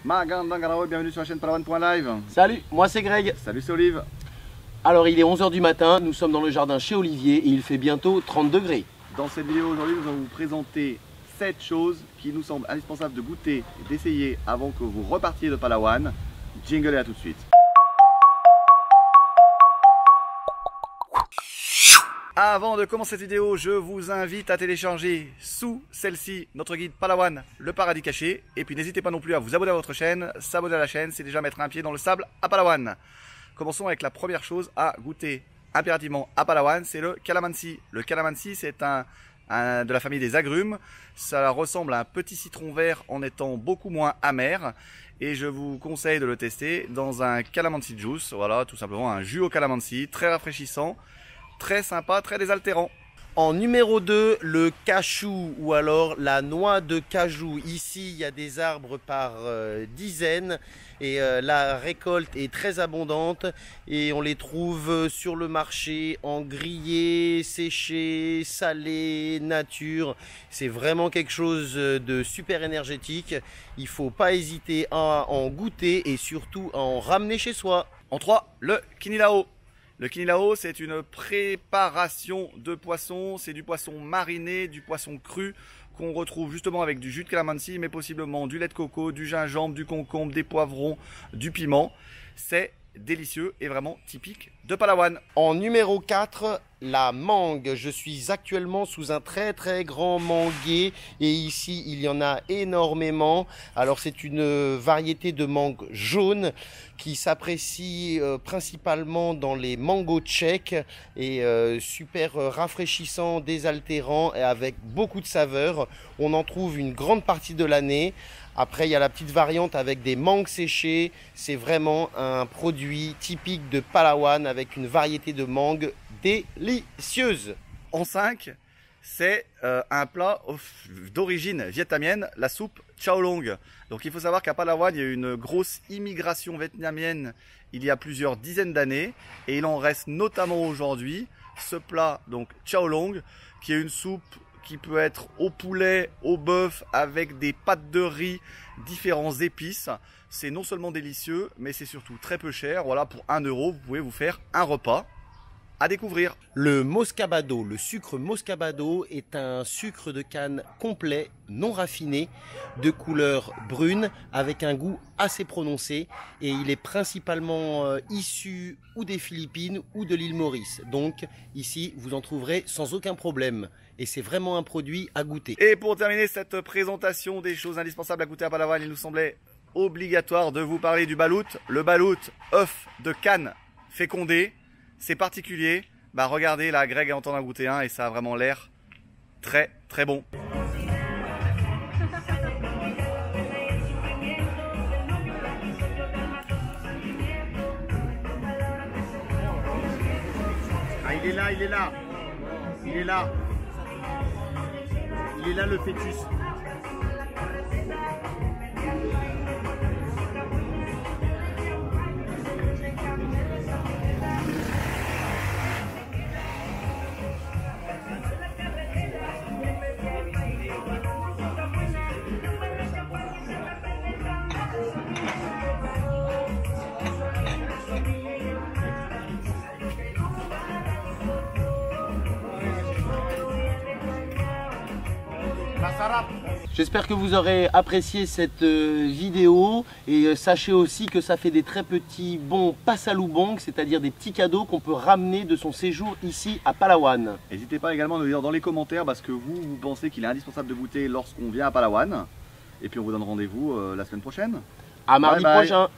Magandangaro, bienvenue sur la chaîne Palawan.live. Salut, moi c'est Greg. Salut, c'est Olive. Alors il est 11 h du matin, nous sommes dans le jardin chez Olivier et il fait bientôt 30 degrés. Dans cette vidéo aujourd'hui, nous allons vous présenter 7 choses qui nous semblent indispensables de goûter et d'essayer avant que vous repartiez de Palawan. Jingle et à tout de suite. Avant de commencer cette vidéo, je vous invite à télécharger sous celle-ci notre guide Palawan, le paradis caché. Et puis n'hésitez pas non plus à vous abonner à votre chaîne. S'abonner à la chaîne, c'est déjà mettre un pied dans le sable à Palawan. Commençons avec la première chose à goûter impérativement à Palawan, c'est le calamansi. Le calamansi, c'est de la famille des agrumes. Ça ressemble à un petit citron vert en étant beaucoup moins amer. Et je vous conseille de le tester dans un calamansi juice. Voilà, tout simplement un jus au calamansi, très rafraîchissant. Très sympa, très désaltérant. En numéro 2, le cachou ou alors la noix de cajou. Ici, il y a des arbres par dizaines et la récolte est très abondante et on les trouve sur le marché en grillé, séché, salé, nature. C'est vraiment quelque chose de super énergétique. Il ne faut pas hésiter à en goûter et surtout à en ramener chez soi. En 3, le kinilao. Le kinilao, c'est une préparation de poisson, c'est du poisson mariné, du poisson cru qu'on retrouve justement avec du jus de calamansi, mais possiblement du lait de coco, du gingembre, du concombre, des poivrons, du piment. C'est délicieux et vraiment typique de Palawan. En numéro 4, la mangue. Je suis actuellement sous un très grand manguier et ici il y en a énormément. Alors c'est une variété de mangue jaune qui s'apprécie principalement dans les mangos tchèques et super rafraîchissant, désaltérant et avec beaucoup de saveurs. On en trouve une grande partie de l'année. Après, il y a la petite variante avec des mangues séchées. C'est vraiment un produit typique de Palawan avec une variété de mangues délicieuse. En 5, c'est un plat d'origine vietnamienne, la soupe chao long. Donc il faut savoir qu'à Palawan, il y a eu une grosse immigration vietnamienne il y a plusieurs dizaines d'années. Et il en reste notamment aujourd'hui ce plat, donc chao long, qui est une soupe qui peut être au poulet, au bœuf, avec des pâtes de riz, différents épices. C'est non seulement délicieux, mais c'est surtout très peu cher. Voilà, pour 1 €, vous pouvez vous faire un repas à découvrir. Le moscabado, le sucre moscabado est un sucre de canne complet, non raffiné, de couleur brune, avec un goût assez prononcé. Et il est principalement issu ou des Philippines ou de l'île Maurice. Donc ici, vous en trouverez sans aucun problème. Et c'est vraiment un produit à goûter. Et pour terminer cette présentation des choses indispensables à goûter à Palawan, il nous semblait obligatoire de vous parler du balout. Le balout, œuf de canne fécondé. C'est particulier, bah regardez là, Greg est en train d'en goûter un et ça a vraiment l'air très bon. Ah, il est là, il est là, il est là, il est là le fœtus. J'espère que vous aurez apprécié cette vidéo et sachez aussi que ça fait des très petits bons pasaloubong, c'est-à-dire des petits cadeaux qu'on peut ramener de son séjour ici à Palawan. N'hésitez pas également à nous dire dans les commentaires parce que vous pensez qu'il est indispensable de goûter lorsqu'on vient à Palawan. Et puis on vous donne rendez-vous la semaine prochaine. À mardi prochain.